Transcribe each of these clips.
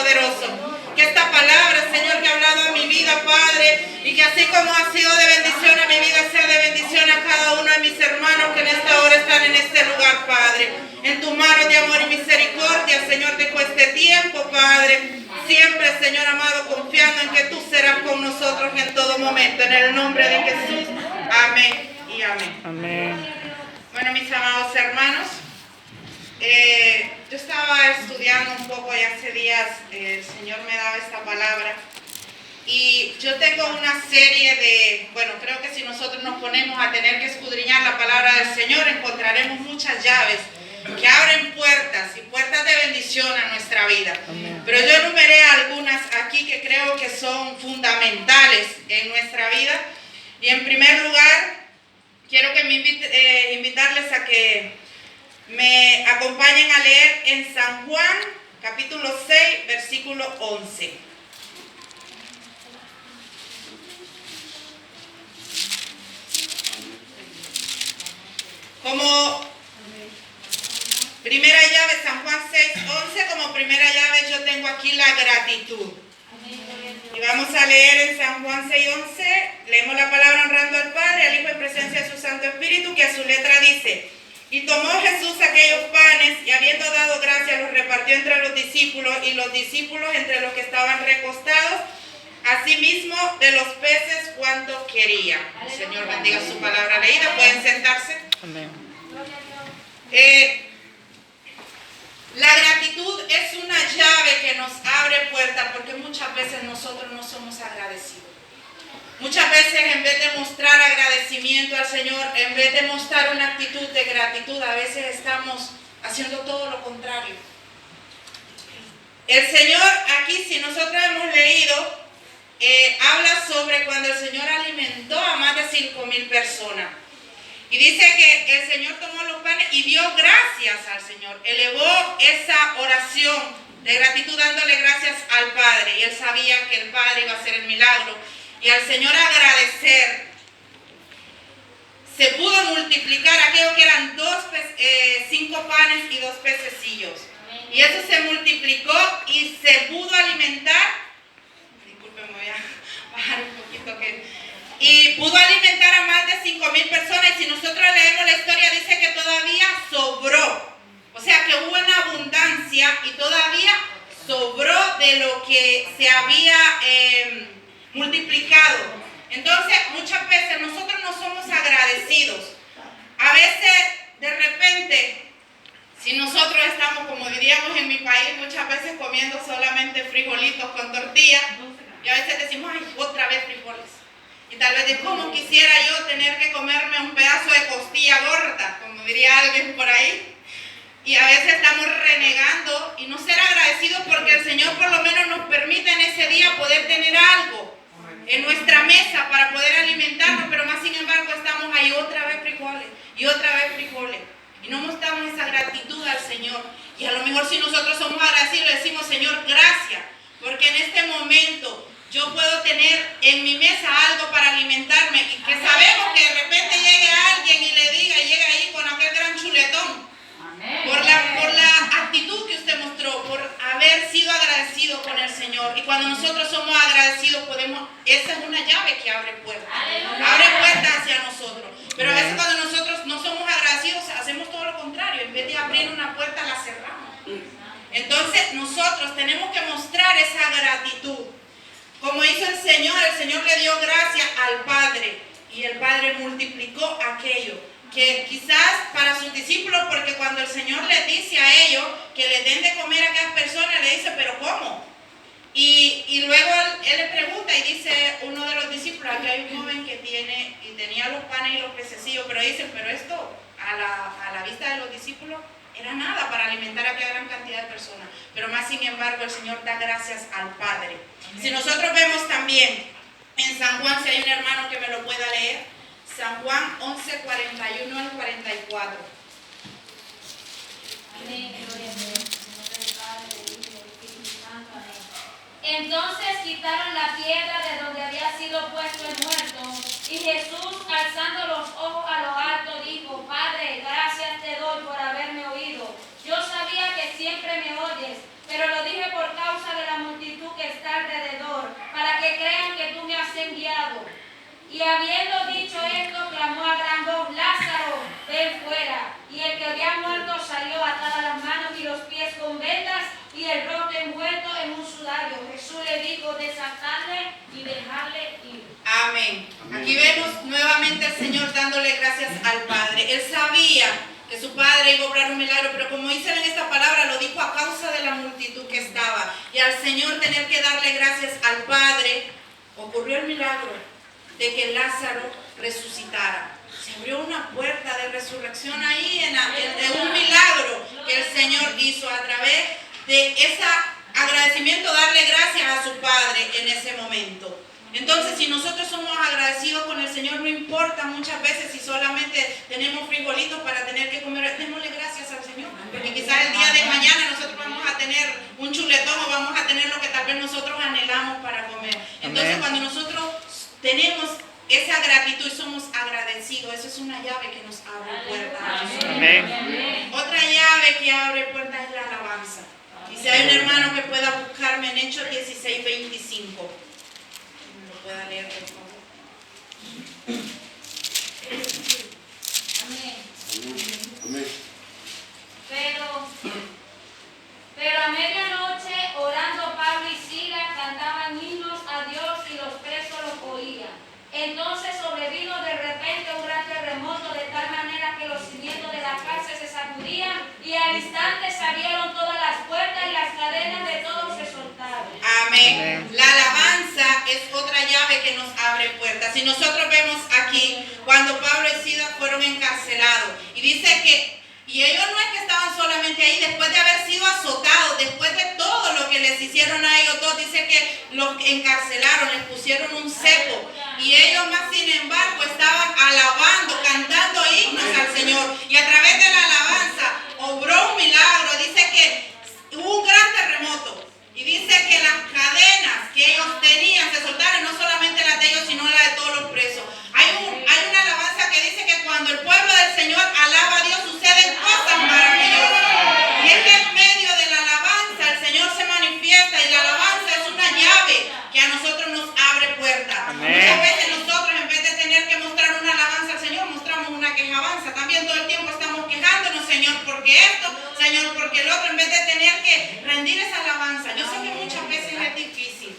poderoso. Que esta palabra, Señor, que ha hablado a mi vida, Padre, y que así como ha sido de bendición a mi vida, sea de bendición a cada uno de mis hermanos que en esta hora están en este lugar, Padre. En tu mano de amor y misericordia, Señor, dejo este tiempo, Padre. Siempre, Señor amado, confiando en que tú serás con nosotros en todo momento. En el nombre de Jesús. Amén y amén. Amén. Bueno, mis amados hermanos, yo estaba estudiando un poco y hace días el Señor me daba esta palabra. Y yo tengo una serie de, bueno, creo que si nosotros nos ponemos a tener que escudriñar la palabra del Señor, encontraremos muchas llaves que abren puertas y puertas de bendición a nuestra vida. Amén. Pero yo enumeré algunas aquí que creo que son fundamentales en nuestra vida. Y en primer lugar, quiero que invitarles a que me acompañen a leer en San Juan, capítulo 6, versículo 11. Como primera llave, San Juan 6, 11, como primera llave yo tengo aquí la gratitud. Y vamos a leer en San Juan 6, 11, leemos la palabra honrando al Padre, al Hijo en presencia de su Santo Espíritu, que a su letra dice: y tomó Jesús aquellos panes, y habiendo dado gracias, los repartió entre los discípulos, y los discípulos entre los que estaban recostados, asimismo de los peces cuanto quería. El Señor bendiga su palabra leída. Pueden sentarse. Amén. La gratitud es una llave que nos abre puertas, porque muchas veces nosotros no somos agradecidos. Muchas veces en vez de mostrar agradecimiento al Señor, en vez de mostrar una actitud de gratitud, a veces estamos haciendo todo lo contrario. El Señor aquí, si nosotros hemos leído, habla sobre cuando el Señor alimentó a más de 5,000 personas. Y dice que el Señor tomó los panes y dio gracias al Señor. Elevó esa oración de gratitud dándole gracias al Padre. Y él sabía que el Padre iba a hacer el milagro. Y al Señor agradecer, se pudo multiplicar aquello que eran 5 panes y 2 pececillos. Y eso se multiplicó y se pudo alimentar. Disculpen, voy a bajar un poquito y pudo alimentar a más de 5,000 personas. Y si nosotros leemos la historia, dice que todavía sobró. O sea que hubo una abundancia y todavía sobró de lo que se había multiplicado. Entonces, muchas veces nosotros no somos agradecidos. A veces, de repente, si nosotros estamos, como diríamos en mi país, muchas veces comiendo solamente frijolitos con tortilla, y a veces decimos: ay, otra vez frijoles. Y tal vez de cómo quisiera yo tener que comerme un pedazo de costilla gorda, como diría alguien por ahí. Y a veces estamos renegando y no ser agradecidos porque el Señor por lo menos nos permite en ese día poder tener algo en nuestra mesa para poder alimentarnos, pero más sin embargo estamos ahí otra vez frijoles y otra vez frijoles. Y no mostramos esa gratitud al Señor. Y a lo mejor si nosotros somos agradecidos, le decimos: Señor, gracias, porque en este momento yo puedo tener en mi mesa algo para alimentarme, y que sabemos que de repente llegue alguien y le diga, y llega ahí con aquel gran chuletón, por la actitud que usted mostró, por haber sido agradecido con el Señor. Y cuando nosotros somos agradecidos, esa es una llave que abre puertas, abre puertas hacia nosotros. Pero a veces cuando nosotros no somos agradecidos, hacemos todo lo contrario. En vez de abrir una puerta, la cerramos. Entonces nosotros tenemos que mostrar esa gratitud. Como hizo el Señor le dio gracias al Padre, y el Padre multiplicó aquello que quizás para sus discípulos, porque cuando el Señor les dice a ellos que les den de comer a aquellas personas, le dice: ¿pero cómo? Y luego él le pregunta, y dice uno de los discípulos: aquí hay un joven que tenía los panes y los pececillos, pero dicen: pero esto a la vista de los discípulos era nada para alimentar a aquella gran cantidad de personas. Pero más sin embargo el Señor da gracias al Padre. Si nosotros vemos también en San Juan, si hay un hermano que me lo pueda leer, San Juan 11, 41 al 44. Amén. Entonces quitaron la piedra de donde había sido puesto el muerto, y Jesús, alzando los ojos a lo alto, dijo: Padre, gracias te doy por haberme oído. Yo sabía que siempre me oyes, pero lo dije por causa de la enviado. Y habiendo dicho esto, clamó a gran voz: Lázaro, ven fuera. Y el que había muerto salió, atadas las manos y los pies con vendas y el rostro envuelto en un sudario. Jesús le dijo: desatadle y dejarle ir. Amén. Aquí vemos nuevamente al Señor dándole gracias al Padre. Él sabía que su Padre iba a obrar un milagro, pero como dice en esta palabra, lo dijo a causa de la multitud que estaba. Y al Señor tener que darle gracias al Padre, ocurrió el milagro de que Lázaro resucitara. Se abrió una puerta de resurrección ahí, de un milagro que el Señor hizo a través de ese agradecimiento, darle gracias a su Padre en ese momento. Entonces, si nosotros somos agradecidos con el Señor, no importa muchas veces si solamente tenemos frijolitos para tener que comer, démosle gracias al Señor, porque quizás el día de mañana nosotros vamos a tener un chuletón o vamos a tener lo que tal vez nosotros anhelamos para comer. Entonces, cuando nosotros tenemos esa gratitud y somos agradecidos, eso es una llave que nos abre puertas. Amén. Otra llave que abre puertas es la alabanza. Y si hay un hermano que pueda buscarme en Hechos 16:25, lo pueda leer, por favor. Amén. Amén. Pero a medianoche, orando, Pablo y Silas cantaban himnos a Dios y los presos los oían. Entonces sobrevino de repente un gran terremoto, de tal manera que los cimientos de la cárcel se sacudían y al instante se abrieron todas las puertas y las cadenas de todos se soltaron. Amén. La alabanza es otra llave que nos abre puertas. Si nosotros vemos aquí, cuando Pablo y Silas fueron encarcelados, y dice que y ellos no es que estaban solamente ahí, después de haber sido azotados, después de todo lo que les hicieron a ellos, todos dice que los encarcelaron, les pusieron un cepo. Y ellos más sin embargo estaban alabando, cantando himnos al Señor. Y a través de la alabanza obró un milagro. Dice que hubo un gran terremoto. Y dice que las cadenas que ellos tenían se soltaron, no solamente las de ellos, sino las de todos los presos. Hay una alabanza que dice que cuando el pueblo del Señor alaba a Dios, suceden cosas maravillosas. Y es que en medio de la alabanza el Señor se manifiesta, y la alabanza es una llave que a nosotros nos abre puertas. Muchas veces nosotros, en vez de tener que mostrar una alabanza al Señor, mostramos una quejabanza. También todo el tiempo estamos quejándonos: Señor, porque esto, Señor, porque el otro, en vez de tener que rendir esa alabanza. Yo sé que muchas veces es difícil,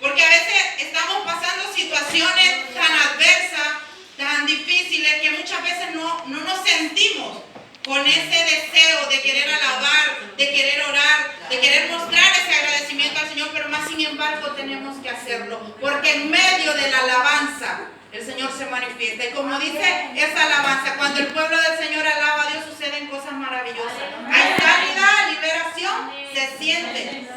porque a veces estamos pasando situaciones tan adversas, tan difíciles, que muchas veces no nos sentimos con ese deseo de querer alabar, de querer orar, de querer mostrar ese agradecimiento al Señor, pero más sin embargo tenemos que hacerlo, porque en medio de la alabanza el Señor se manifiesta. Y como dice esa alabanza, cuando el pueblo del Señor alaba a Dios, suceden cosas maravillosas. Hay sanidad, liberación, se siente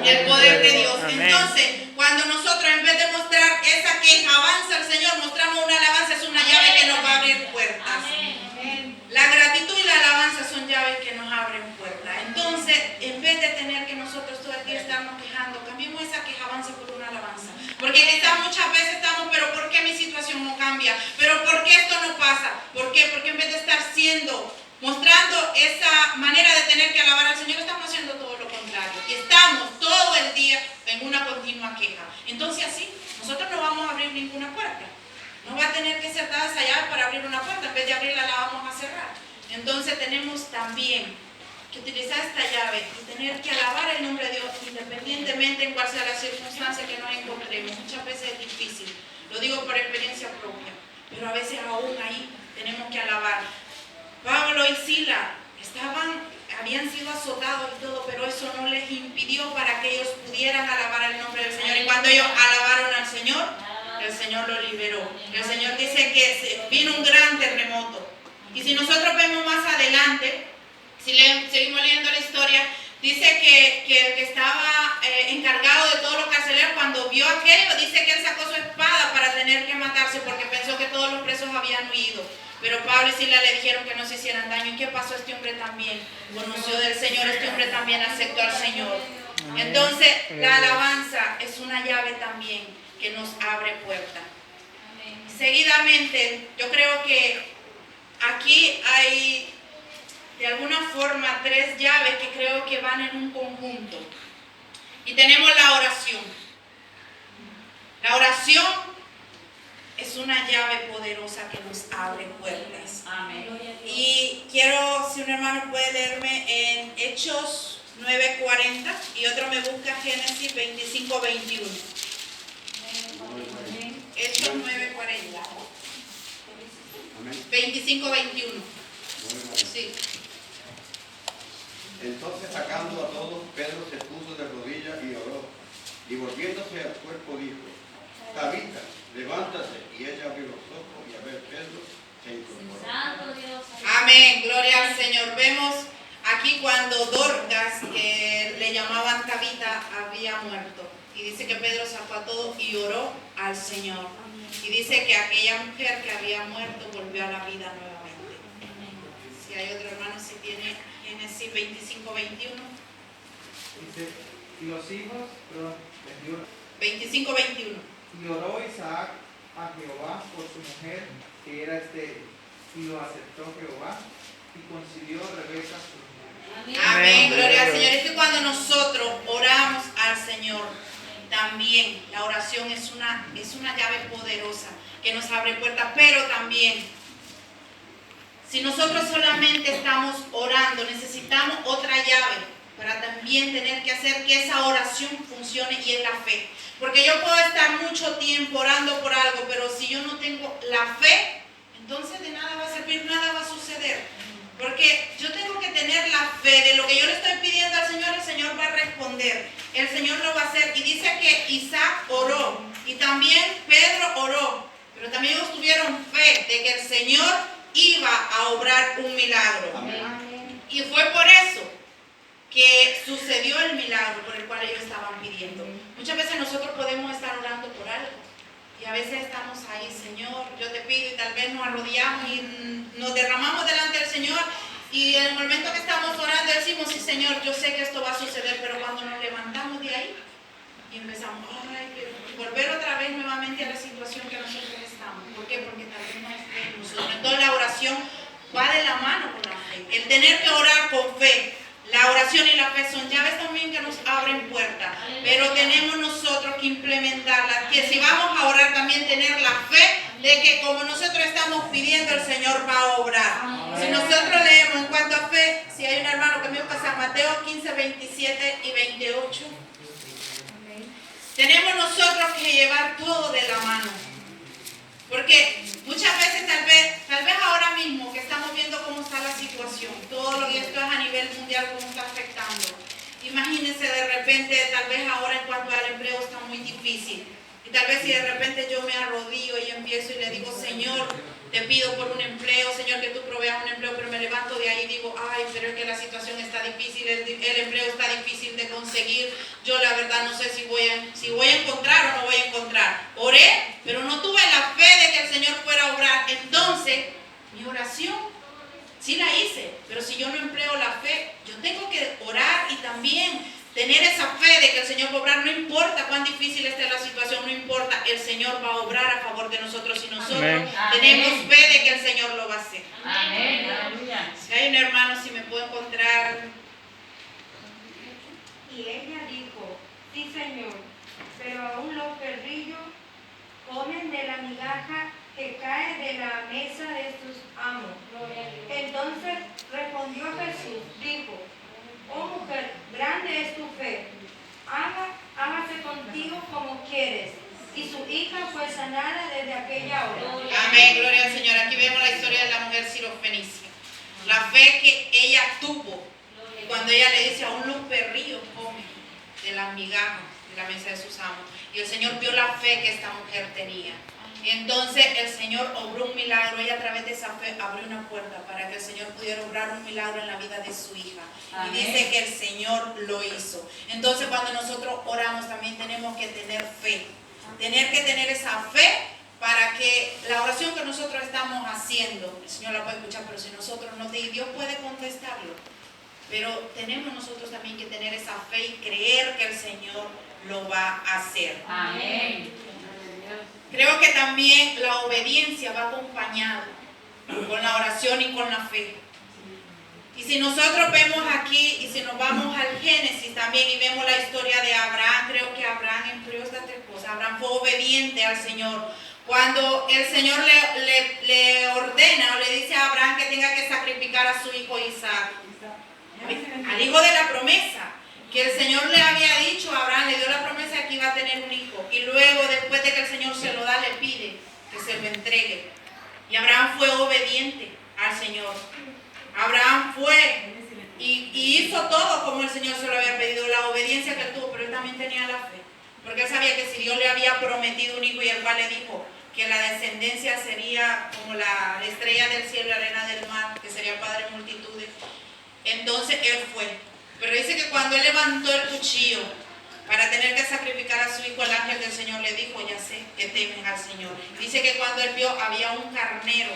el poder de Dios. Entonces, cuando nosotros, en vez de mostrar esa quejabanza al Señor, mostramos una alabanza, es una llave que nos va a abrir puertas. La gratitud y la alabanza son llaves que nos abren puertas. Entonces, en vez de tener que nosotros todo el día estarnos quejando, cambiemos esa quejabanza por una alabanza. Porque quizás muchas veces estamos: pero ¿por qué mi situación no cambia? ¿Pero por qué esto no pasa? ¿Por qué? Porque en vez de estar mostrando esa manera de tener que alabar al Señor, estamos haciendo todo lo contrario. Y estamos todo el día en una continua queja. Entonces así, nosotros no vamos a abrir ninguna puerta. No va a tener que ser dada esa llave para abrir una puerta. En vez de abrirla, la vamos a cerrar. Entonces tenemos también que utilizar esta llave y tener que alabar el nombre de Dios, independientemente en cuál sea la circunstancia que nos encontremos. Muchas veces es difícil, lo digo por experiencia propia, pero a veces aún ahí tenemos que alabar. Pablo y Silas habían sido azotados y todo, pero eso no les impidió para que ellos pudieran alabar el nombre del Señor. Y cuando ellos alabaron al Señor, el Señor lo liberó. El Señor dice que vino un gran terremoto. Y si nosotros vemos más adelante, si seguimos leyendo la historia, dice que el que estaba encargado de todos los carceleros, cuando vio aquello, dice que él sacó su espada para tener que matarse, porque pensó que todos los presos habían huido. Pero Pablo y Silas le dijeron que no se hicieran daño. ¿Y qué pasó? Este hombre también conoció del Señor, este hombre también aceptó al Señor. Entonces, la alabanza es una llave también que nos abre puertas. Seguidamente, yo creo que aquí hay de alguna forma 3 llaves que creo que van en un conjunto. Y tenemos la oración. La oración es una llave poderosa que nos abre puertas. Amén. Y quiero, si un hermano puede leerme en Hechos 9:40 y otro me busca Génesis 25:21. Hechos 9:40. 25:21. Sí. Entonces, sacando a todos, Pedro se puso de rodillas y oró. Y volviéndose al cuerpo dijo: Tabita, levántate. Y ella abrió los ojos y a ver Pedro se incorporó. Santo Dios. Amén, gloria al Señor. Vemos aquí cuando Dorcas, que le llamaban Tabita, había muerto. Y dice que Pedro sacó a todos y oró al Señor. Y dice que aquella mujer que había muerto volvió a la vida nuevamente. Si hay otro hermano, si tiene Génesis 25:21. Dice, y los hijos, perdón, 25:21. y oró Isaac a Jehová por su mujer, que era estéril, y lo aceptó Jehová, y concibió Rebeca su mujer. Amén, gloria al Señor. Es que cuando nosotros oramos al Señor, también la oración es una llave poderosa que nos abre puertas, pero también, si nosotros solamente estamos orando, necesitamos otra llave para también tener que hacer que esa oración funcione, y es la fe. Porque yo puedo estar mucho tiempo orando por algo, pero si yo no tengo la fe, entonces de nada va a servir, nada va a suceder. Porque yo tengo que tener la fe de lo que yo le estoy pidiendo al Señor, el Señor va a responder, el Señor lo va a hacer. Y dice que Isaac oró y también Pedro oró, pero también ellos tuvieron fe de que el Señor iba a obrar un milagro. Amén. Y fue por eso que sucedió el milagro por el cual ellos estaban pidiendo. Muchas veces nosotros podemos estar orando por algo y a veces estamos ahí: Señor, yo te pido, y tal vez nos arrodillamos y nos derramamos delante del Señor, y en el momento que estamos orando decimos: sí, Señor, yo sé que esto va a suceder, pero cuando nos levantamos de ahí y empezamos a volver otra vez nuevamente a la situación que nosotros estamos. ¿Por qué? Porque tal vez no es fe en nosotros. Entonces la oración va de la mano con la fe. El tener que orar con fe, la oración y la fe son llaves también que nos abren puertas, pero tenemos nosotros que implementarlas, que si vamos a orar también tener la fe de que como nosotros estamos pidiendo, el Señor va a obrar. Si nosotros leemos en cuanto a fe, si hay un hermano que me busca San Mateo 15:27 y 28, tenemos nosotros que llevar todo de la mano. Porque muchas veces tal vez ahora mismo que estamos viendo cómo está la situación, todo lo que esto es a nivel mundial, cómo está afectando. Imagínense de repente, tal vez ahora en cuanto al empleo está muy difícil. Y tal vez si de repente yo me arrodillo y empiezo y le digo: Señor, te pido por un empleo, Señor, que tú proveas un empleo, pero me levanto de ahí y digo: ay, pero es que la situación está difícil, el empleo está difícil de conseguir, yo la verdad no sé si voy a encontrar o no voy a encontrar. Oré, pero no tuve la fe de que el Señor fuera a obrar. Entonces, mi oración sí la hice, pero si yo no empleo la fe, yo tengo que orar y también tener esa fe de que el Señor va a obrar. No importa cuán difícil esté la situación, no importa, el Señor va a obrar a favor de nosotros y nosotros tenemos fe de que el Señor lo va a hacer. Amén. Aleluya. Si hay un hermano, si me puedo encontrar. Y ella dijo: sí, Señor, pero aún los perrillos comen de la migaja que cae de la mesa de sus amos. Entonces respondió Jesús, dijo: oh mujer, grande es tu fe, hágase contigo como quieres. Y su hija fue sanada desde aquella hora. Amén, gloria al Señor. Aquí vemos la historia de la mujer sirofenicia. La fe que ella tuvo cuando ella le dice: aún los perrillos comen de las migajas de la mesa de sus amos. Y el Señor vio la fe que esta mujer tenía. Entonces el Señor obró un milagro. Ella a través de esa fe abrió una puerta para que el Señor pudiera obrar un milagro en la vida de su hija. Amén. Y dice que el Señor lo hizo. Entonces cuando nosotros oramos también tenemos que tener fe. Tener que tener esa fe para que la oración que nosotros estamos haciendo, el Señor la puede escuchar, pero si nosotros no, Dios puede contestarlo. Pero tenemos nosotros también que tener esa fe y creer que el Señor lo va a hacer. Amén. Creo que también la obediencia va acompañada con la oración y con la fe. Y si nosotros vemos aquí, y si nos vamos al Génesis también y vemos la historia de Abraham, creo que Abraham empleó estas tres cosas. Abraham fue obediente al Señor Cuando el Señor le ordena o le dice a Abraham que tenga que sacrificar a su hijo Isaac, al hijo de la promesa, que el Señor le había dicho a Abraham, le dio la promesa de que iba a tener un hijo, y luego después de que el Señor se lo da, le pide que se lo entregue. Y Abraham fue obediente al Señor. Abraham fue y hizo todo como el Señor se lo había pedido, la obediencia que él tuvo, pero él también tenía la fe, porque él sabía que si Dios le había prometido un hijo y el cual le dijo que la descendencia sería como la estrella del cielo, la arena del mar, que sería padre de multitudes, entonces él fue. Pero dice que cuando él levantó el cuchillo para tener que sacrificar a su hijo, el ángel del Señor le dijo, ya sé que temen al Señor. Dice que cuando él vio, había un carnero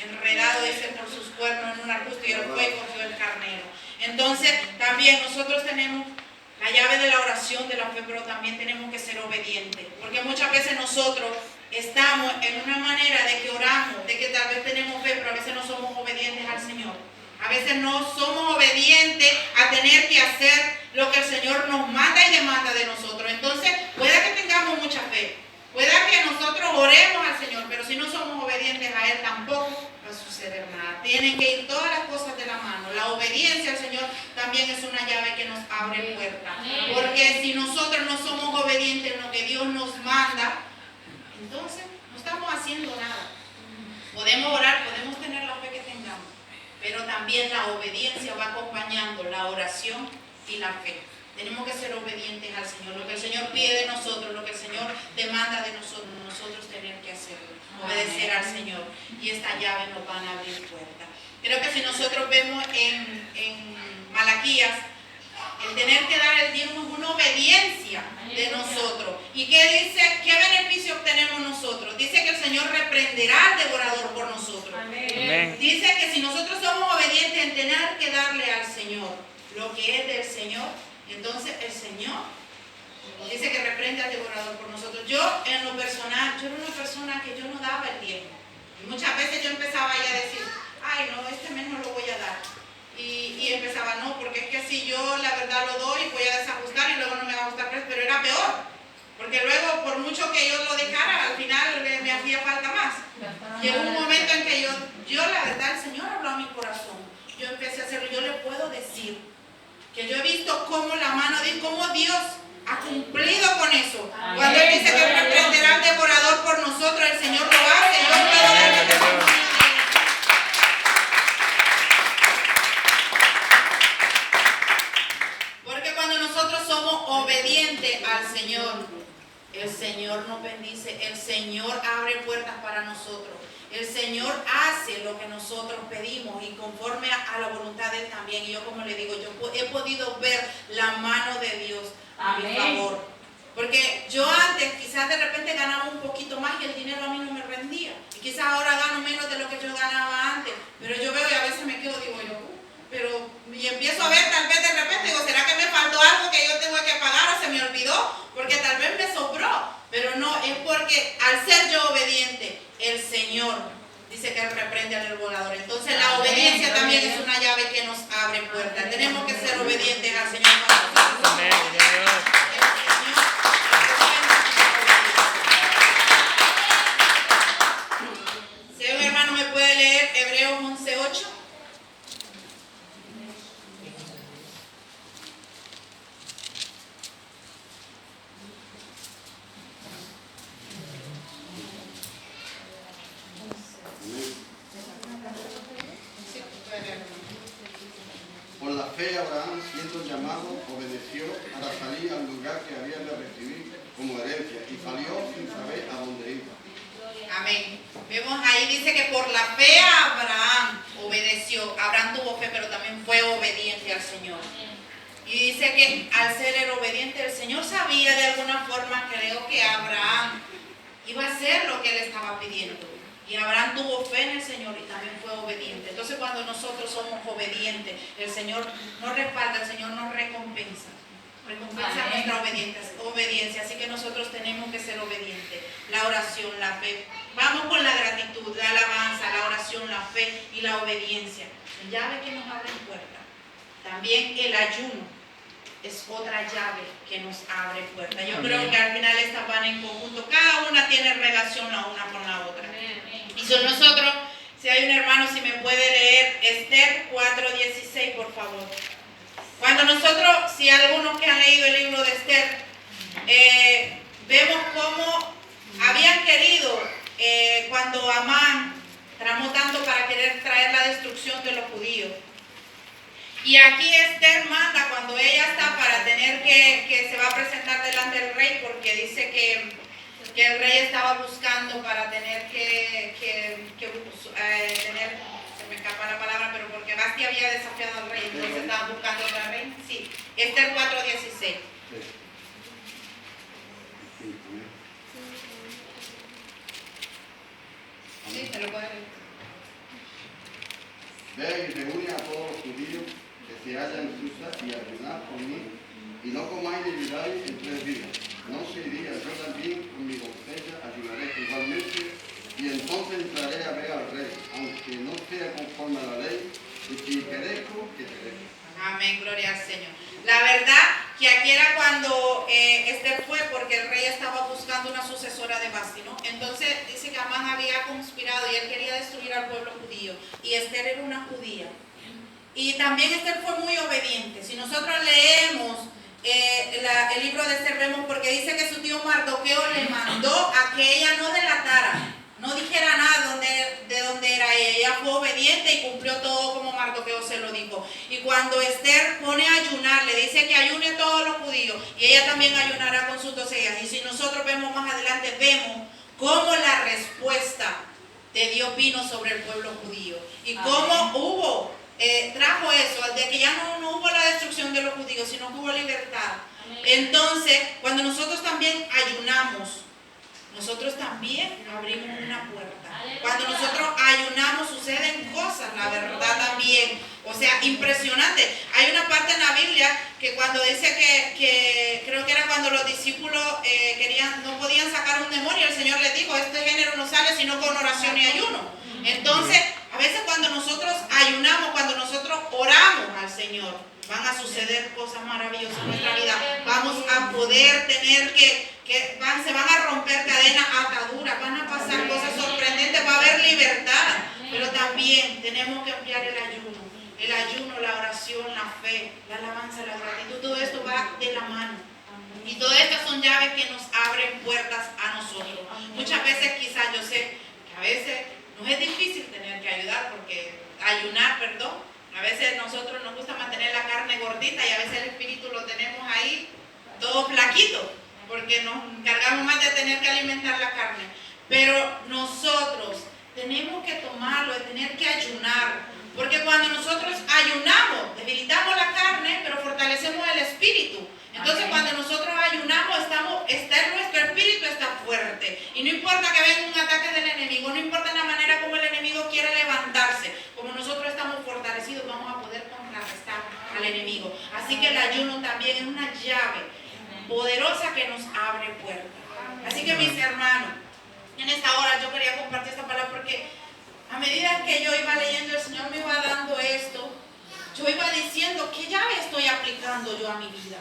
enredado, dice, por sus cuernos en un arbusto, y él fue y cogió el carnero. Entonces también nosotros tenemos la llave de la oración, de la fe, pero también tenemos que ser obedientes, porque muchas veces nosotros estamos en una manera de que oramos, de que tal vez tenemos fe, pero a veces no somos obedientes al Señor. A veces no somos obedientes a tener que hacer lo que el Señor nos manda y demanda de nosotros. Entonces, puede que tengamos mucha fe, puede que nosotros oremos al Señor, pero si no somos obedientes a Él, tampoco va a suceder nada. Tienen que ir todas las cosas de la mano. La obediencia al Señor también es una llave que nos abre puertas. Porque si nosotros no somos obedientes en lo que Dios nos manda, entonces no estamos haciendo nada. Podemos orar, podemos tener la fe que tengamos, pero también la obediencia va acompañando la oración y la fe. Tenemos que ser obedientes al Señor. Lo que el Señor pide de nosotros, lo que el Señor demanda de nosotros, nosotros tenemos que hacerlo, obedecer al Señor. Y esta llave nos van a abrir puertas. Creo que si nosotros vemos en Malaquías, el tener que dar el diezmo es una obediencia de nosotros. ¿Y qué dice? ¿Qué beneficio obtenemos nosotros? Dice que el Señor reprenderá al devorador por nosotros. Amén. Dice que si nosotros somos obedientes en tener que darle al Señor lo que es del Señor, entonces el Señor dice que reprende al devorador por nosotros. Yo, en lo personal, yo era una persona que yo no daba el diezmo. Y muchas veces yo empezaba ya a decir, ay no, este mes no lo voy a dar. Y empezaba, no, porque es que si yo la verdad lo doy, voy a desajustar y luego no me va a gustar, pero era peor. Porque luego, por mucho que yo lo dejara, al final me hacía falta más. Llegó un momento en que yo la verdad, el Señor habló a mi corazón. Yo empecé a hacerlo. Yo le puedo decir que yo he visto cómo la mano de cómo Dios ha cumplido con eso. Cuando Él dice que reprenderá al devorador por nosotros, el Señor lo hace. Yo puedo darle testimonio. Porque cuando nosotros somos obedientes al Señor, el Señor nos bendice, el Señor abre puertas para nosotros. El Señor hace lo que nosotros pedimos y conforme a la voluntad de Él también. Y yo, como le digo, yo he podido ver la mano de Dios a mi favor. Porque yo antes quizás de repente ganaba un poquito más y el dinero a mí no me rendía. Y quizás ahora gano menos de lo que yo ganaba antes. Pero yo veo y a veces me quedo, digo yo, y empiezo a ver tal vez de repente, digo, ¿será que me faltó algo que yo tengo que pagar o se me olvidó? Porque tal vez me sobró. Pero no, es porque al ser yo obediente, el Señor dice que Él reprende al devorador. Entonces la obediencia también es una llave que nos abre puertas. Tenemos que ser obedientes al Señor. Amén. Si un hermano me puede leer Hebreos 11:8. Por la fe Abraham, siendo llamado, obedeció para salir al lugar que había de recibir como herencia y salió sin saber a dónde iba. Amén. Vemos ahí, dice que por la fe Abraham obedeció. Abraham tuvo fe, pero también fue obediente al Señor. Y dice que al ser el obediente, el Señor sabía de alguna forma, creo que Abraham iba a hacer lo que él estaba pidiendo. Y Abraham tuvo fe en el Señor y también fue obediente. Entonces cuando nosotros somos obedientes, el Señor nos respalda, el Señor nos recompensa. Recompensa nuestra obediencia. Así que nosotros tenemos que ser obedientes. La oración, la fe. Vamos con la gratitud, la alabanza, la oración, la fe y la obediencia. Llave que nos abren puertas. También el ayuno. es otra llave que nos abre puertas. Yo creo que al final estas van en conjunto, cada una tiene relación la una con la otra. Y son nosotros, si hay un hermano, si me puede leer Esther 4:16, por favor. Cuando nosotros, si algunos que han leído el libro de Esther, vemos cómo habían querido, cuando Amán tramó tanto para querer traer la destrucción de los judíos. Y aquí Esther manda cuando ella está para tener que se va a presentar delante del rey, porque dice que el rey estaba buscando para tener tener, se me escapa la palabra, pero porque Basti había desafiado al rey, entonces estaban buscando al rey. Sí, Esther 4:16. Sí, se lo puede leer. Ve y reúne a todos los judíos que se hallan en Susa y ayunad conmigo, y no comáis ni bebáis en 3 días. No 6 días, yo también con mi doncella ayunaré igualmente, y entonces entraré a ver al rey, aunque no sea conforme a la ley, y si perezco, que perezco. Amén, gloria al Señor. La verdad que aquí era cuando Esther fue, porque el rey estaba buscando una sucesora de Basti, ¿no? Entonces dice que Amán había conspirado y él quería destruir al pueblo judío, y Esther era una judía. Y también Esther fue muy obediente. Si nosotros leemos el libro de Esther, vemos porque dice que su tío Mardoqueo le mandó a que ella no delatara, no dijera nada de dónde era ella. Ella fue obediente y cumplió todo como Mardoqueo se lo dijo. Y cuando Esther pone a ayunar, le dice que ayune a todos los judíos, y ella también ayunará con sus doncellas. Y si nosotros vemos más adelante, vemos cómo la respuesta de Dios vino sobre el pueblo judío y cómo trajo eso, de que ya no hubo la destrucción de los judíos, sino que hubo libertad. Entonces, cuando nosotros también ayunamos, nosotros también abrimos una puerta. Cuando nosotros ayunamos suceden cosas, la verdad también. O sea, impresionante. Hay una parte en la Biblia que cuando dice que creo que era cuando los discípulos no podían sacar un demonio, el Señor les dijo, este género no sale sino con oración y ayuno. Entonces, a veces cuando nosotros ayunamos, cuando nosotros oramos al Señor, van a suceder cosas maravillosas en nuestra vida. Vamos a poder tener se van a romper cadenas, ataduras, van a pasar cosas sorprendentes, va a haber libertad. Pero también tenemos que emplear el ayuno, la oración, la fe, la alabanza, la gratitud. Todo esto va de la mano. Y todas estas son llaves que nos abren puertas a nosotros. Muchas veces quizás yo sé que a veces nos es difícil tener que ayudar ayunar. A veces nosotros nos gusta mantener la carne gordita y a veces el espíritu lo tenemos ahí todo flaquito, porque nos encargamos más de tener que alimentar la carne. Pero nosotros tenemos que tomarlo, de tener que ayunar, porque cuando nosotros ayunamos, debilitamos la carne, pero fortalecemos el espíritu. Entonces cuando nosotros ayunamos, nuestro espíritu está fuerte. Y no importa que venga un ataque del enemigo, no importa la manera como el enemigo quiera levantarse, como nosotros estamos fortalecidos, vamos a poder contrarrestar al enemigo. Así que el ayuno también es una llave poderosa que nos abre puertas. Así que mis hermanos, en esta hora yo quería compartir esta palabra porque a medida que yo iba leyendo, el Señor me iba dando esto, yo iba diciendo, ¿qué llave estoy aplicando yo a mi vida?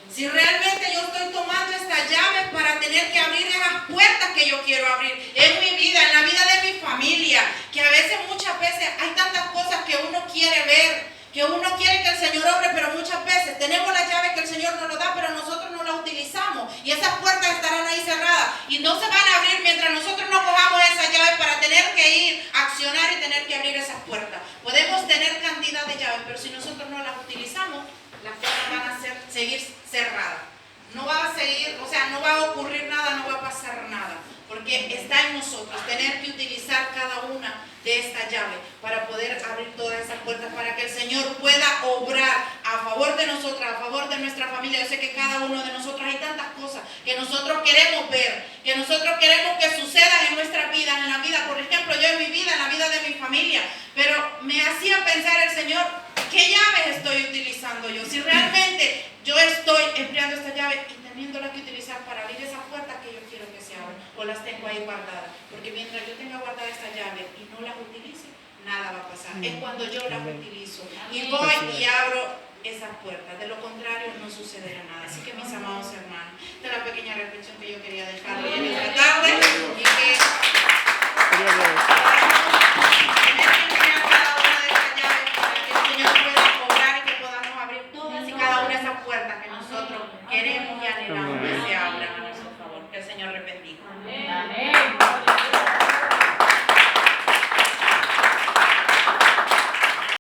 Si realmente yo estoy tomando esta llave para tener que abrir esas puertas que yo quiero abrir en mi vida, en la vida de mi familia, que a veces, muchas veces, hay tantas cosas que uno quiere ver, que uno quiere que el Señor obre, pero muchas veces tenemos la llave que el Señor nos lo da, pero nosotros no la utilizamos, y esas puertas estarán ahí cerradas, y no se van a abrir mientras nosotros no cojamos esa llave para tener que ir a accionar y tener que abrir esas puertas. Podemos tener cantidad de llaves, pero si nosotros no las utilizamos, las puertas van a seguir cerradas. No va a seguir, no va a ocurrir nada, no va a pasar nada, porque está en nosotros tener que utilizar cada una de estas llaves para poder abrir todas esas puertas, para que el Señor pueda obrar a favor de nosotras, a favor de nuestra familia. Yo sé que cada uno de nosotros hay tantas cosas que nosotros queremos ver, que nosotros queremos que sucedan en nuestra vida, en la vida, por ejemplo, yo en mi vida, en la vida de mi familia, pero me hacía pensar el Señor, ¿qué llaves estoy utilizando yo? Si realmente yo estoy empleando esta llave y teniéndola que utilizar para abrir esas puertas que yo quiero que se abran, o las tengo ahí guardadas, porque mientras yo tenga guardada esta llave y no las utilice, nada va a pasar. Es cuando yo las utilizo y voy y abro esas puertas. De lo contrario, no sucederá nada. Así que, mis amados hermanos, esta es la pequeña reflexión que yo quería dejarles en esta tarde. Y que tener confianza cada una de estas llaves para que el Señor pueda cobrar y que podamos abrir todas y cada una de esas puertas que